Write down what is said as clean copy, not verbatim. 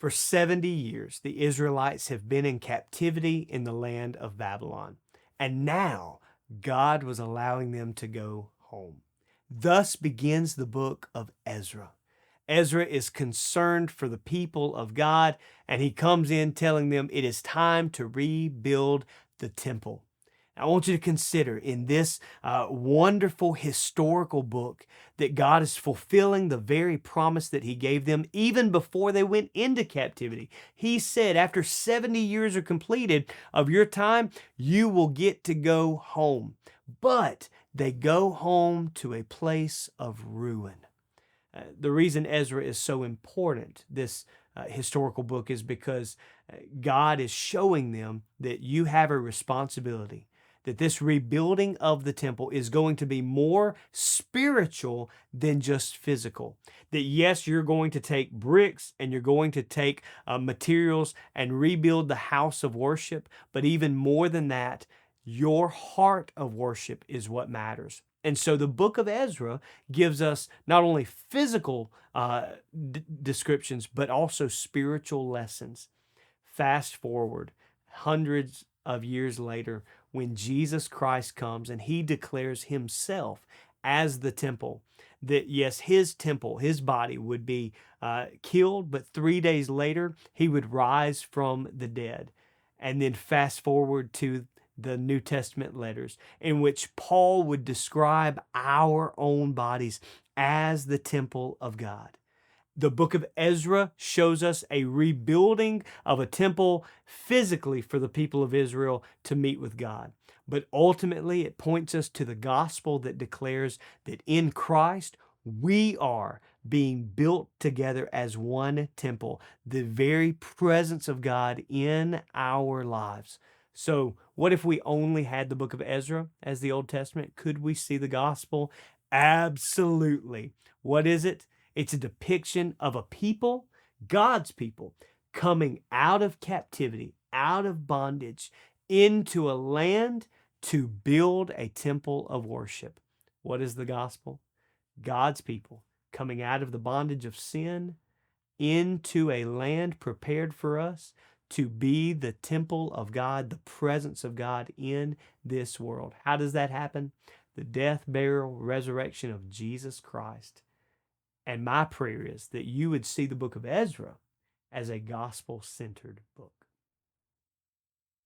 For 70 years, the Israelites have been in captivity in the land of Babylon, and now God was allowing them to go home. Thus begins the book of Ezra. Ezra is concerned for the people of God, and he comes in telling them it is time to rebuild the temple. I want you to consider in this wonderful historical book that God is fulfilling the very promise that He gave them even before they went into captivity. He said, after 70 years are completed of your time, you will get to go home. But they go home to a place of ruin. The reason Ezra is so important, this historical book, is because God is showing them that you have a responsibility, that this rebuilding of the temple is going to be more spiritual than just physical. That yes, you're going to take bricks and you're going to take materials and rebuild the house of worship, but even more than that, your heart of worship is what matters. And so the book of Ezra gives us not only physical descriptions, but also spiritual lessons. Fast forward hundreds of years later, when Jesus Christ comes and He declares Himself as the temple, that yes, His temple, His body would be killed, but 3 days later, He would rise from the dead. And then fast forward to the New Testament letters, in which Paul would describe our own bodies as the temple of God. The book of Ezra shows us a rebuilding of a temple physically for the people of Israel to meet with God. But ultimately, it points us to the gospel that declares that in Christ, we are being built together as one temple, the very presence of God in our lives. So, what if we only had the book of Ezra as the Old Testament? Could we see the gospel? Absolutely. What is it? It's a depiction of a people, God's people, coming out of captivity, out of bondage, into a land to build a temple of worship. What is the gospel? God's people coming out of the bondage of sin into a land prepared for us to be the temple of God, the presence of God in this world. How does that happen? The death, burial, resurrection of Jesus Christ. And my prayer is that you would see the book of Ezra as a gospel-centered book.